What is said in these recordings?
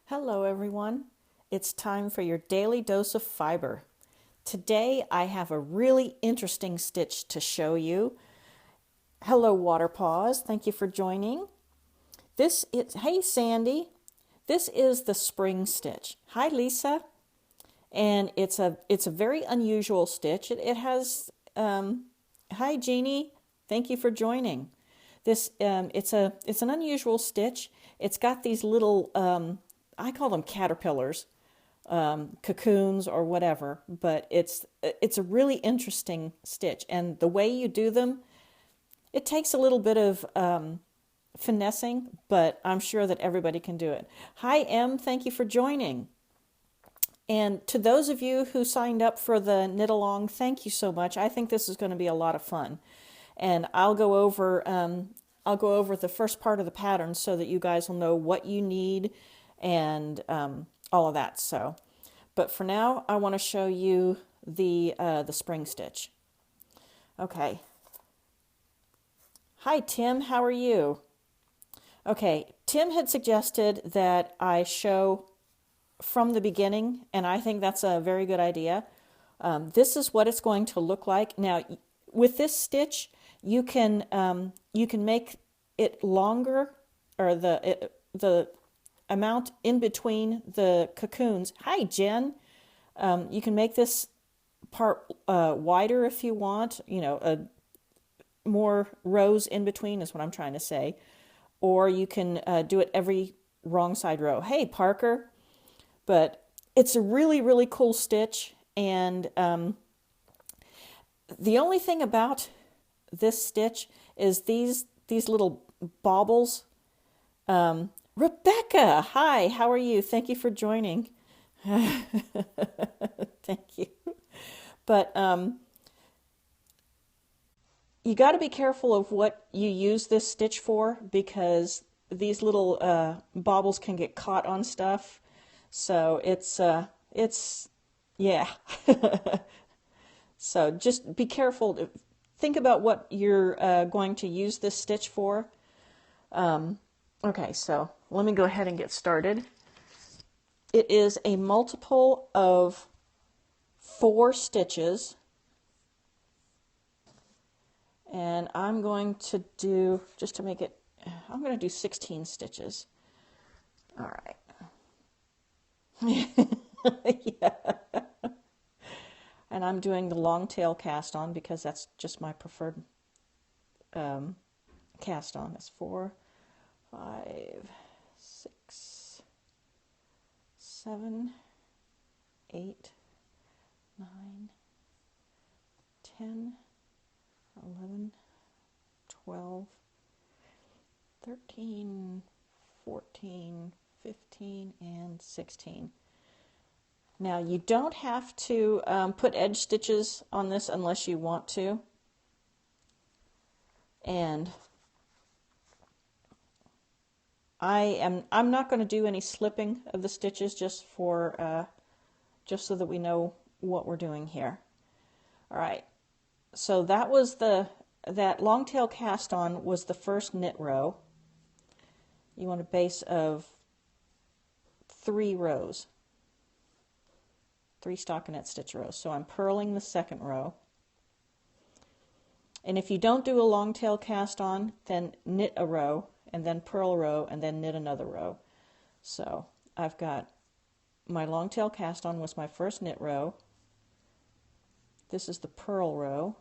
Hello everyone. It's time for your daily dose of fiber. Today I have a really interesting stitch to show you. Hello Water Paws, thank you for joining. Hey Sandy, this is the spring stitch. Hi Lisa. And it's a very unusual stitch. It has hi Jeannie, thank you for joining. It's an unusual stitch. It's got these little I call them caterpillars, cocoons or whatever, but it's a really interesting stitch. And the way you do them, it takes a little bit of finessing, but I'm sure that everybody can do it. Hi Em, thank you for joining. And to those of you who signed up for the knit along, thank you so much. I think this is going to be a lot of fun. And I'll go over the first part of the pattern so that you guys will know what you need and all of that. But for now, I want to show you the spring stitch. Okay. Hi Tim, how are you? Okay, Tim had suggested that I show from the beginning, and I think that's a very good idea. This is what it's going to look like. Now, with this stitch, you can make it longer, or the amount in between the cocoons. Hi, Jen. You can make this part wider if you want. More rows in between is what I'm trying to say, or you can do it every wrong side row. Hey, Parker. But it's a really, really cool stitch, and the only thing about this stitch is these little baubles. Rebecca, hi, how are you? Thank you for joining. Thank you. But you got to be careful of what you use this stitch for, because these little baubles can get caught on stuff. So yeah. So just be careful. Think about what you're going to use this stitch for. Okay, so let me go ahead and get started. It is a multiple of 4 stitches. And I'm going to do, just to make it, I'm going to do 16 stitches. All right. Yeah. And I'm doing the long tail cast on because that's just my preferred cast on. That's 4, 5, 6, 7, 8, 9, 10, 11, 12, 13, 14, 15, and 16. Now you don't have to put edge stitches on this unless you want to. And I'm not going to do any slipping of the stitches, just so that we know what we're doing here. All right. So that long tail cast on was the first knit row. You want a base of 3 rows, 3 stockinette stitch rows. So I'm purling the second row. And if you don't do a long tail cast on, then knit a row, and then purl a row, and then knit another row. So I've got my long tail cast on was my first knit row. This is the purl row.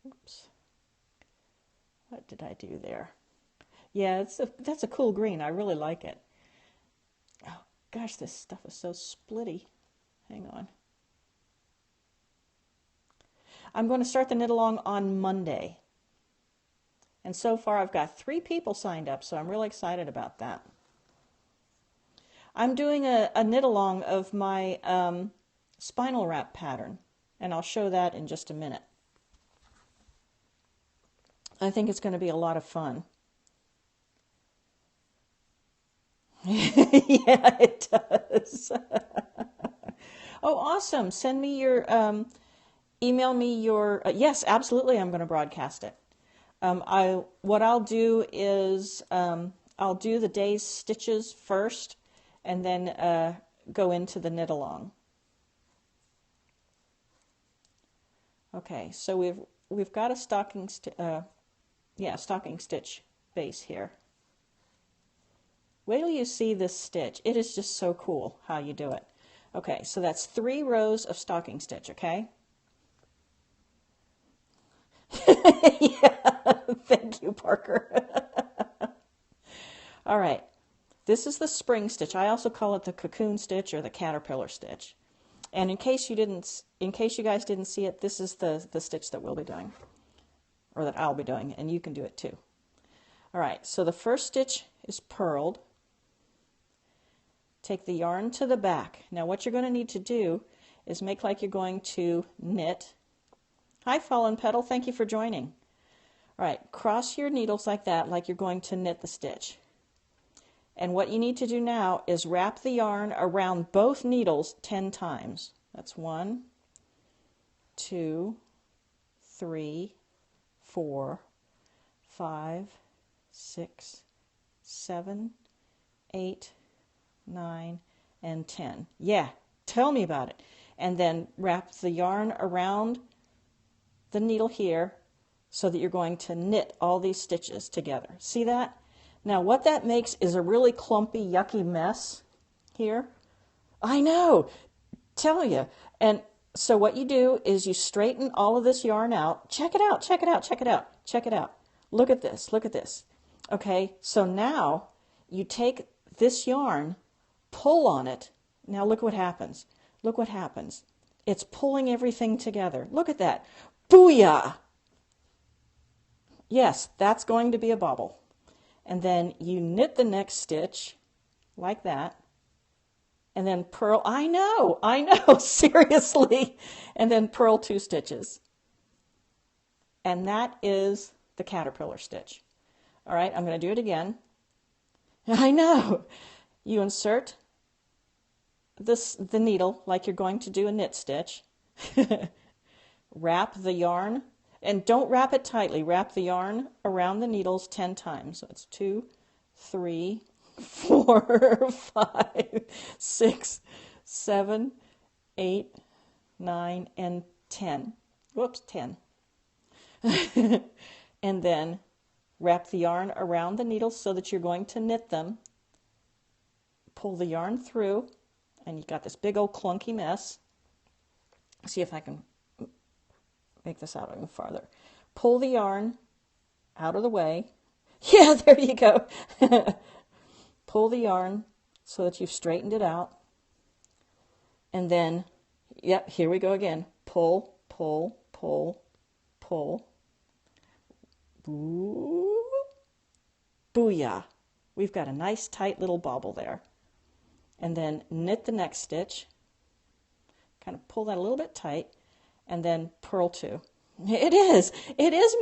Oops. What did I do there? Yeah, that's a cool green. I really like it. Oh, gosh, this stuff is so splitty. Hang on. I'm going to start the knit along on Monday. And so far I've got 3 people signed up, so I'm really excited about that. I'm doing a knit along of my spinal wrap pattern, and I'll show that in just a minute. I think it's going to be a lot of fun. Yeah, it does. Oh, awesome. Send me your, email me your, yes, absolutely, I'm going to broadcast it. What I'll do is I'll do the day's stitches first, and then go into the knit along. Okay, so we've got a stocking stitch base here. Wait till you see this stitch. It is just so cool how you do it. Okay, so that's 3 rows of stocking stitch, okay? Yeah, thank you, Parker. All right, this is the spring stitch. I also call it the cocoon stitch or the caterpillar stitch. And in case you guys didn't see it, this is the stitch that we'll be doing, or that I'll be doing, and you can do it too. All right, so the first stitch is purled. Take the yarn to the back. Now what you're going to need to do is make like you're going to knit. Hi, Fallen Petal, thank you for joining. All right, cross your needles like that, like you're going to knit the stitch. And what you need to do now is wrap the yarn around both needles 10 times. That's 1, 2, 3, 4, 5, 6, 7, 8, 9, and 10. Yeah, tell me about it. And then wrap the yarn around the needle here so that you're going to knit all these stitches together. See that? Now what that makes is a really clumpy, yucky mess here. I know, tell you. And so what you do is you straighten all of this yarn out. Check it out, check it out, check it out, check it out. Look at this, look at this. Okay, so now you take this yarn, pull on it. Now look what happens. Look what happens. It's pulling everything together. Look at that. Booyah! Yes, that's going to be a bobble. And then you knit the next stitch like that, and then purl. I know, seriously. And then purl 2 stitches. And that is the caterpillar stitch. All right, I'm going to do it again. I know. You insert the needle like you're going to do a knit stitch. Wrap the yarn. And don't wrap it tightly. Wrap the yarn around the needles 10 times. So it's 2, 3, 4, 5, 6, 7, 8, 9, and 10. Whoops, 10. And then wrap the yarn around the needles so that you're going to knit them. Pull the yarn through, and you've got this big old clunky mess. See if I can make this out even farther. Pull the yarn out of the way. Yeah, there you go. Pull the yarn so that you've straightened it out. And then, yep, here we go again. Pull, pull, pull, pull. Boo. Booyah. We've got a nice tight little bobble there. And then knit the next stitch. Kind of pull that a little bit tight. And then purl 2. It is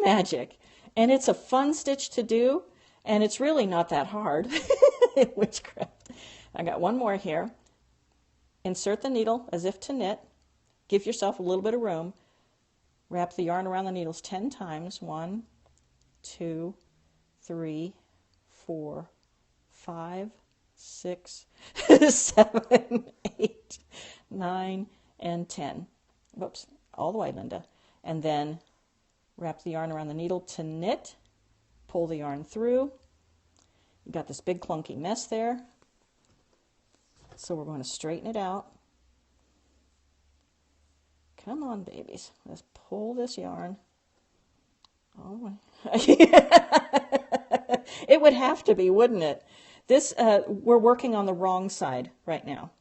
magic. And it's a fun stitch to do, and it's really not that hard. Witchcraft. I got one more here. Insert the needle as if to knit. Give yourself a little bit of room. Wrap the yarn around the needles 10 times. 1, 2, 3, 4, 5, 6, 7, 8, 9, and 10. Whoops. All the way, Linda. And then wrap the yarn around the needle to knit. Pull the yarn through. You've got this big clunky mess there. So we're going to straighten it out. Come on, babies. Let's pull this yarn all the way. It would have to be, wouldn't it? This, we're working on the wrong side right now.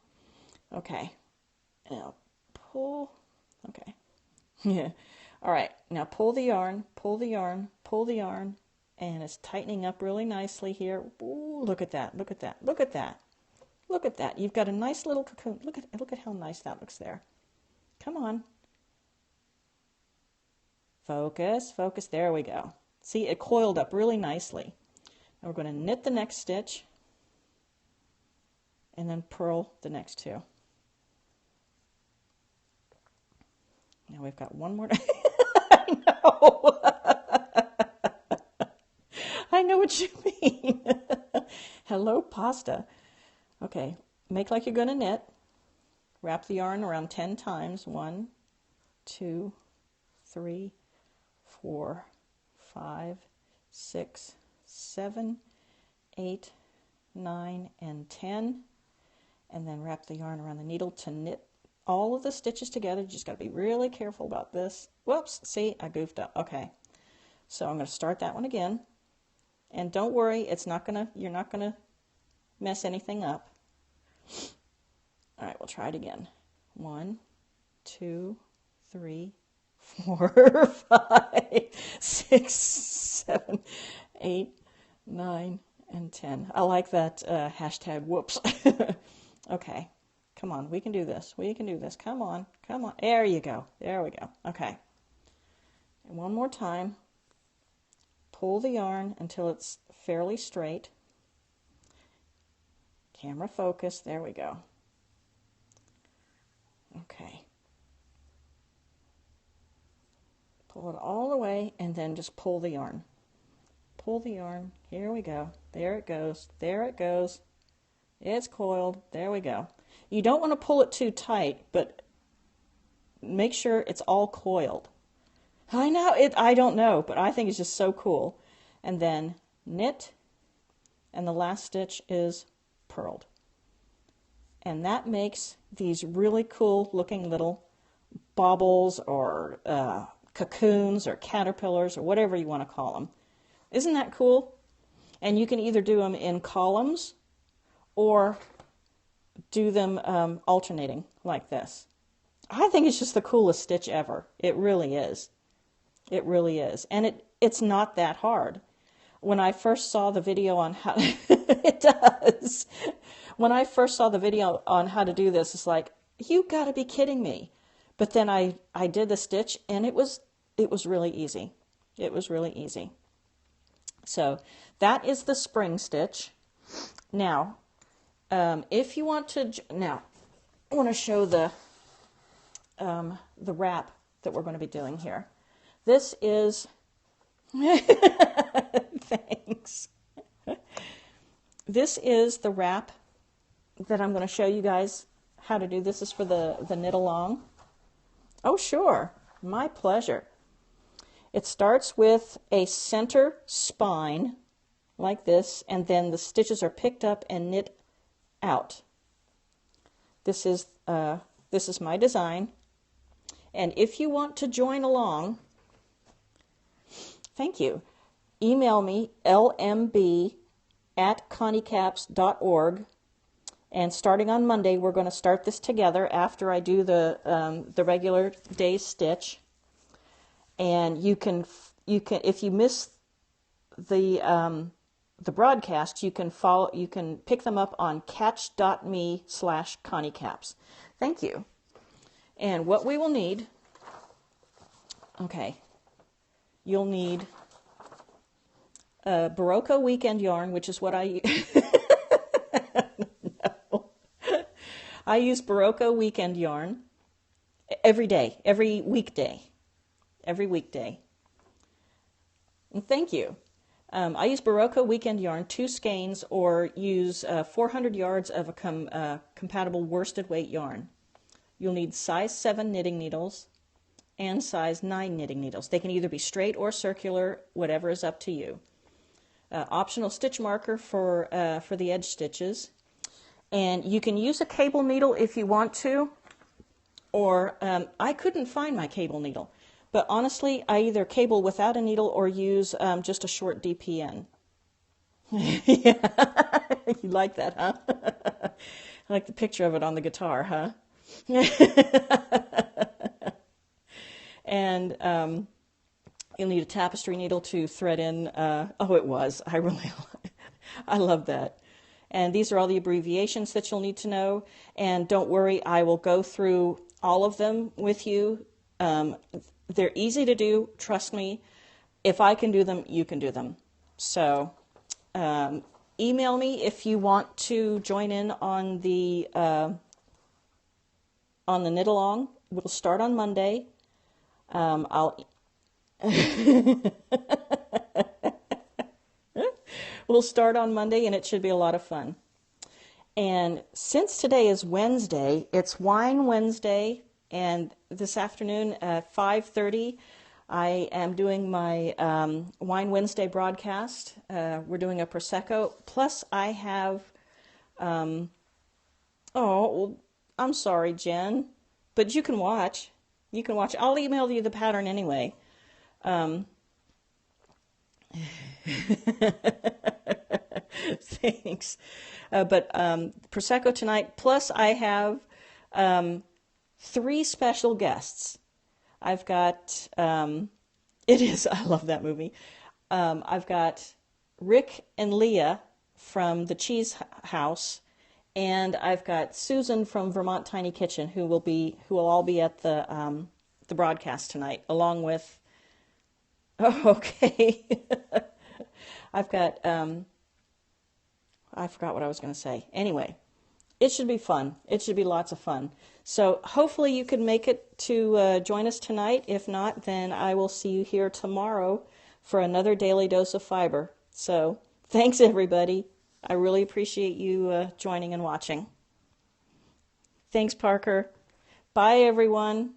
Okay. Now pull. Okay. Yeah. All right. Now pull the yarn, pull the yarn, pull the yarn, and it's tightening up really nicely here. Ooh, look at that. Look at that. Look at that. Look at that. You've got a nice little cocoon. Look at how nice that looks there. Come on. Focus, focus. There we go. See, it coiled up really nicely. Now we're going to knit the next stitch and then purl the next 2. Now we've got one more. I know. I know what you mean. Hello, pasta. Okay, make like you're going to knit. Wrap the yarn around 10 times. 1, 2, 3, 4, 5, 6, 7, 8, 9, and 10. And then wrap the yarn around the needle to knit all of the stitches together. You just got to be really careful about this. Whoops, see, I goofed up. Okay, so I'm going to start that one again. And don't worry, you're not gonna mess anything up. All right, we'll try it again. 1, 2, 3, 4, 5, 6, 7, 8, 9, and 10. I like that hashtag whoops. Okay, come on, we can do this. We can do this. Come on, come on. There you go. There we go. Okay. And one more time. Pull the yarn until it's fairly straight. Camera focus. There we go. Okay. Pull it all the way and then just pull the yarn. Pull the yarn. Here we go. There it goes. There it goes. It's coiled. There we go. You don't want to pull it too tight, but make sure it's all coiled. I know it. I don't know, but I think it's just so cool. And then knit, and the last stitch is purled. And that makes these really cool looking little baubles or cocoons or caterpillars or whatever you want to call them. Isn't that cool? And you can either do them in columns or do them alternating like this. I think it's just the coolest stitch ever. It really is. It really is. And it's not that hard. When I first saw the video on how it does. When I first saw the video on how to do this, it's like, you got to be kidding me. But then I did the stitch and it was really easy. It was really easy. So that is the spring stitch. Now, if you want to, now I want to show the wrap that we're going to be doing here. This is, thanks. This is the wrap that I'm going to show you guys how to do. This is for the knit along. Oh, sure. My pleasure. It starts with a center spine like this, and then the stitches are picked up and knit out. This is my design. And if you want to join along, thank you. Email me, lmb@conniecaps.org. And starting on Monday, we're going to start this together after I do the regular day's stitch. And you can if you miss the broadcast, you can pick them up on catch.me/ConnieCaps. Thank you. And what we will need, okay, you'll need Barocco weekend yarn, which is what I no. I use Barocco weekend yarn every day, every weekday. And thank you. I use Barocco weekend yarn, 2 skeins, or use 400 yards of a compatible worsted weight yarn. You'll need size 7 knitting needles and size 9 knitting needles. They can either be straight or circular, whatever is up to you. Optional stitch marker for the edge stitches. And you can use a cable needle if you want to, or I couldn't find my cable needle. But honestly, I either cable without a needle or use just a short DPN. Yeah, you like that, huh? I like the picture of it on the guitar, huh? And you'll need a tapestry needle to thread in. Oh, it was. I love that. And these are all the abbreviations that you'll need to know. And don't worry, I will go through all of them with you. They're easy to do, trust me. If I can do them, you can do them. So email me if you want to join in on the knit along. We'll start on Monday. We'll start on Monday, and it should be a lot of fun. And since today is Wednesday, it's Wine Wednesday, and this afternoon at 5:30, I am doing my Wine Wednesday broadcast. We're doing a Prosecco. Plus, I have, oh, well, I'm sorry, Jen, but you can watch. You can watch. I'll email you the pattern anyway. Thanks. But Prosecco tonight, plus I have 3 special guests. I've got, I love that movie. I've got Rick and Leah from the Cheese House, and I've got Susan from Vermont Tiny Kitchen, who will all be at the broadcast tonight, along with, oh, okay. I've got, I forgot what I was going to say. Anyway, it should be fun. It should be lots of fun. So hopefully you can make it to join us tonight. If not, then I will see you here tomorrow for another Daily Dose of Fiber. So thanks, everybody. I really appreciate you joining and watching. Thanks, Parker. Bye, everyone.